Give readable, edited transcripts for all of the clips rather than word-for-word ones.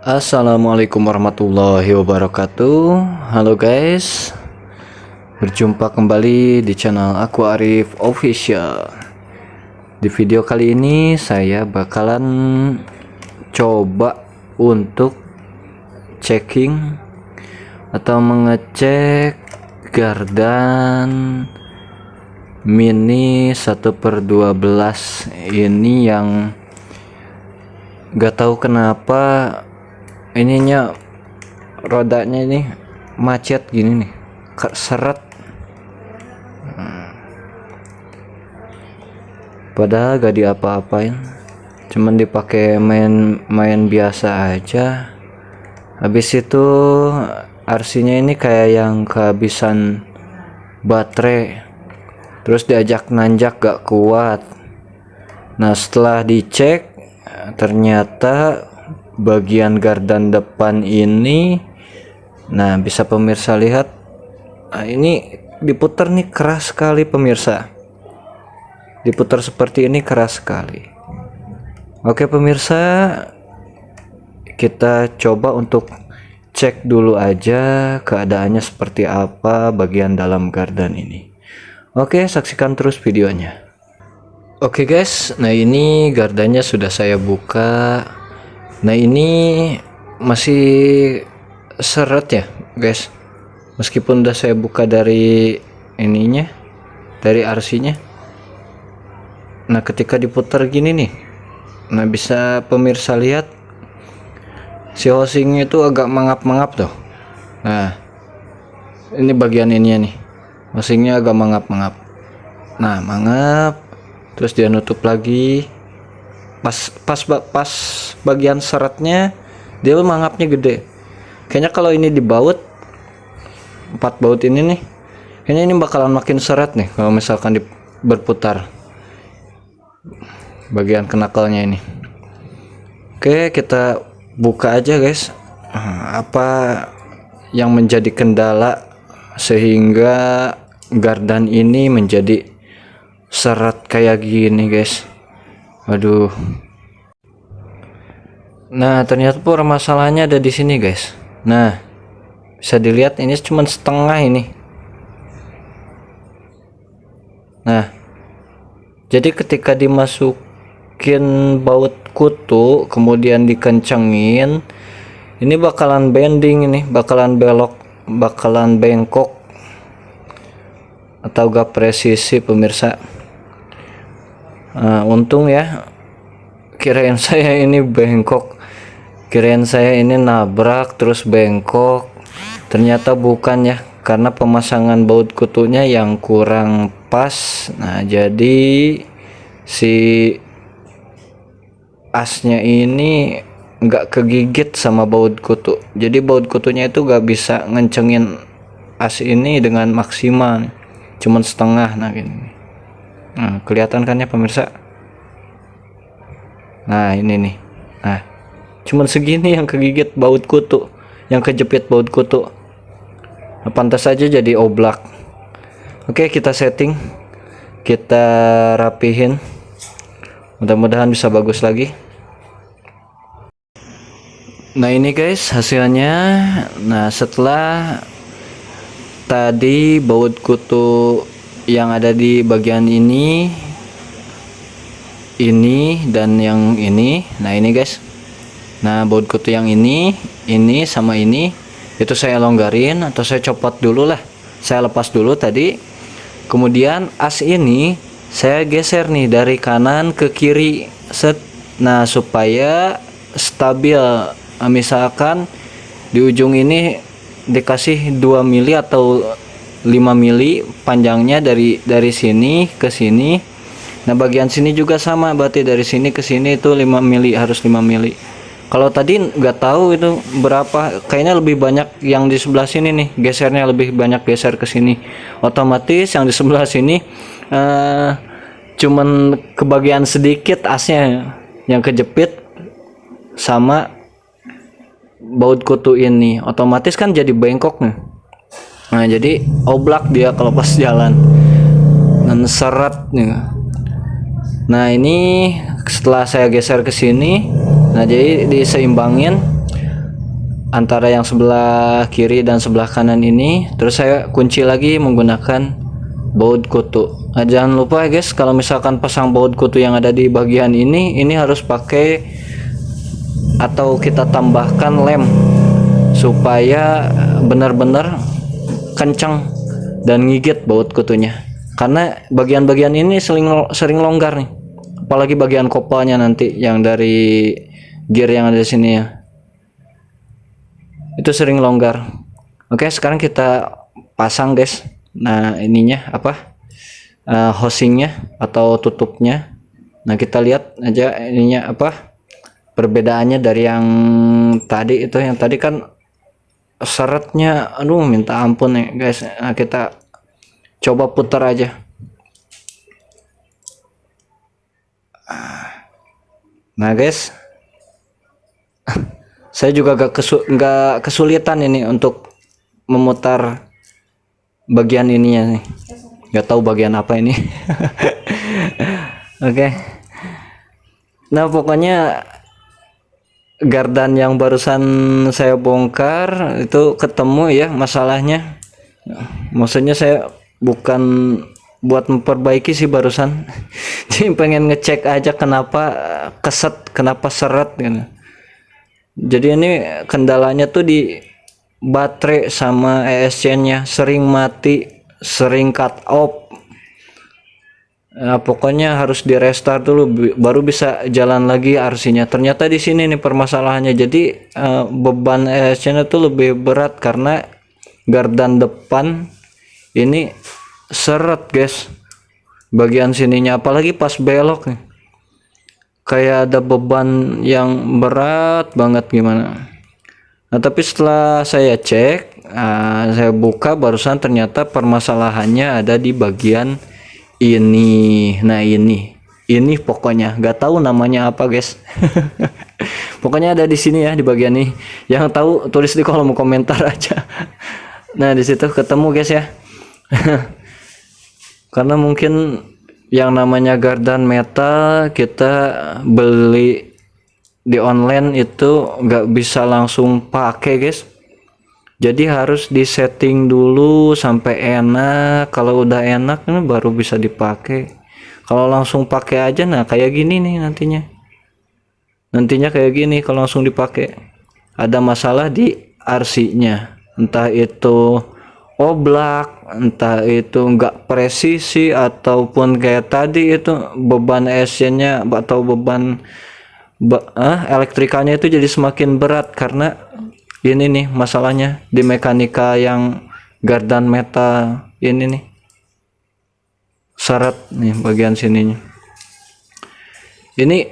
Assalamualaikum warahmatullahi wabarakatuh. Halo guys, berjumpa kembali di channel aku Arif Official. Di video kali ini saya bakalan coba untuk checking atau mengecek gardan mini 1/12 ini yang gak tahu kenapa ininya rodanya ini macet gini nih, seret. Padahal gak diapa-apain, cuman dipakai main biasa aja. Habis itu RC-nya ini kayak yang kehabisan baterai, terus diajak nanjak gak kuat. Nah, setelah dicek ternyata bagian gardan depan ini, nah bisa pemirsa lihat, nah ini diputar nih keras sekali pemirsa, diputar seperti ini keras sekali. Oke pemirsa, kita coba untuk cek dulu aja keadaannya seperti apa bagian dalam gardan ini. Oke, saksikan terus videonya. Oke guys, nah ini gardannya sudah saya buka. Nah ini masih seret ya guys, meskipun udah saya buka dari ininya, dari RC-nya. Nah ketika diputar gini nih, nah bisa pemirsa lihat si housingnya itu agak mangap-mangap tuh. Nah ini bagian ininya nih, housingnya agak mangap-mangap. Nah mangap, terus dia nutup lagi. Pas bagian seratnya dia mangapnya gede. Kayaknya kalau ini dibaut 4 baut ini nih, kayaknya ini bakalan makin seret nih kalau misalkan berputar bagian knuckle-nya ini. Oke, kita buka aja guys, apa yang menjadi kendala sehingga gardan ini menjadi seret kayak gini guys. Waduh. Nah ternyata permasalahannya ada di sini guys. Nah bisa dilihat ini cuma setengah ini. Nah jadi ketika dimasukin baut kutu kemudian dikencengin, ini bakalan bending, ini bakalan belok, bakalan bengkok atau gak presisi pemirsa. Untung ya, kirain saya ini bengkok, kirain saya ini nabrak terus bengkok. Ternyata bukan ya, karena pemasangan baut kutunya yang kurang pas. Nah jadi si asnya ini nggak kegigit sama baut kutu, jadi baut kutunya itu nggak bisa ngencengin as ini dengan maksimal, cuman setengah. Nah gini. Nah kelihatan kan ya pemirsa. Nah ini nih, nah cuman segini yang kegigit baut kutu, yang kejepit baut kutu. Nah, pantas saja jadi oblak. Oke, kita setting, kita rapihin, mudah-mudahan bisa bagus lagi. Nah ini guys hasilnya. Nah setelah tadi baut kutu yang ada di bagian ini dan yang ini, nah ini guys, nah baut kutu yang ini sama ini itu saya longgarin atau saya copot dulu lah, saya lepas dulu tadi. Kemudian as ini saya geser nih dari kanan ke kiri, set. Nah supaya stabil. Nah, misalkan di ujung ini dikasih 2 mili atau 5 mili panjangnya dari sini ke sini. Nah bagian sini juga sama, berarti dari sini ke sini itu 5 mili, harus 5 mili. Kalau tadi nggak tahu itu berapa, kayaknya lebih banyak yang di sebelah sini nih, gesernya lebih banyak geser ke sini. Otomatis yang di sebelah sini cuman kebagian sedikit asnya yang kejepit sama baut kutu ini, otomatis kan jadi bengkok nih. Nah jadi oblak dia kalau pas jalan dan seret nih. Nah ini setelah saya geser ke sini, nah jadi diseimbangin antara yang sebelah kiri dan sebelah kanan ini, terus saya kunci lagi menggunakan baut kutu. Nah, jangan lupa guys, kalau misalkan pasang baut kutu yang ada di bagian ini harus pakai atau kita tambahkan lem supaya benar-benar kencang dan ngigit baut kutunya, karena bagian-bagian ini sering longgar nih, apalagi bagian kopelnya nanti yang dari gear yang ada di sini ya, itu sering longgar. Oke, sekarang kita pasang guys. Nah, ininya apa, housingnya atau tutupnya. Nah, kita lihat aja ininya apa perbedaannya dari yang tadi. Itu yang tadi kan seretnya aduh minta ampun ya guys. Nah, kita coba putar aja. Nah guys, saya juga nggak kesulitan ini untuk memutar bagian ininya nih, nggak tahu bagian apa ini. Oke. Nah, pokoknya gardan yang barusan saya bongkar itu ketemu ya masalahnya. Maksudnya saya bukan buat memperbaiki sih barusan. Jadi pengen ngecek aja kenapa keset, kenapa seret gitu. Jadi ini kendalanya tuh di baterai sama ESC-nya, sering mati, sering cut off. Nah, pokoknya harus di restart dulu baru bisa jalan lagi RC-nya. Ternyata di sini nih permasalahannya. Jadi beban ESC-nya tuh lebih berat karena gardan depan ini seret guys, bagian sininya, apalagi pas belok nih. Kayak ada beban yang berat banget gimana. Nah, tapi setelah saya cek, saya buka barusan, ternyata permasalahannya ada di bagian ini. Nah, ini pokoknya nggak tahu namanya apa guys. Pokoknya ada di sini ya, di bagian ini. Yang tahu tulis di kolom komentar aja. Nah, di situ ketemu guys ya. Karena mungkin yang namanya gardan metal kita beli di online itu nggak bisa langsung pakai guys, jadi harus disetting dulu sampai enak. Kalau udah enak ini baru bisa dipakai. Kalau langsung pakai aja nah kayak gini nih nantinya kayak gini. Kalau langsung dipakai ada masalah di RC-nya, entah itu oblak, entah itu nggak presisi, ataupun kayak tadi itu beban ESC-nya atau beban elektrikanya itu jadi semakin berat karena ini nih masalahnya di mekanika yang gardan metal ini nih, seret nih bagian sininya. Ini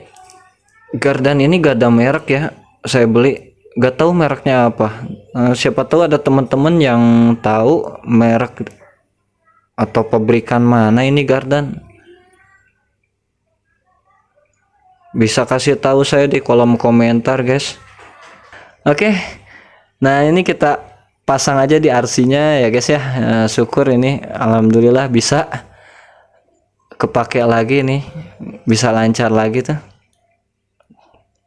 gardan ini gak ada merek ya, saya beli gak tahu mereknya apa. Siapa tahu ada teman-teman yang tahu merek atau pabrikan mana ini gardan, bisa kasih tahu saya di kolom komentar guys. Oke. Nah, ini kita pasang aja di RC-nya ya guys ya. Syukur ini alhamdulillah bisa kepake lagi nih, bisa lancar lagi tuh,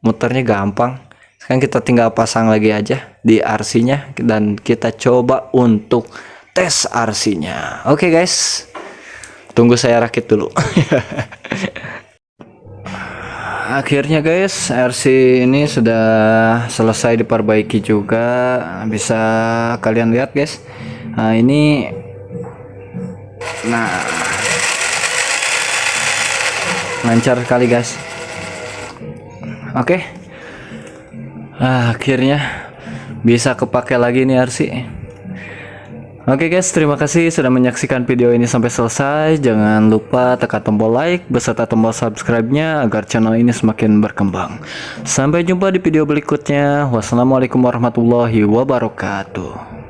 muternya gampang. Sekarang kita tinggal pasang lagi aja di RC-nya dan kita coba untuk tes RC-nya. Oke guys, tunggu saya rakit dulu. Akhirnya guys, RC ini sudah selesai diperbaiki juga. Bisa kalian lihat guys. Nah, ini lancar sekali guys. Oke. Akhirnya bisa kepake lagi nih RC. Oke guys, terima kasih sudah menyaksikan video ini sampai selesai. Jangan lupa tekan tombol like beserta tombol subscribe-nya agar channel ini semakin berkembang. Sampai jumpa di video berikutnya. Wassalamualaikum warahmatullahi wabarakatuh.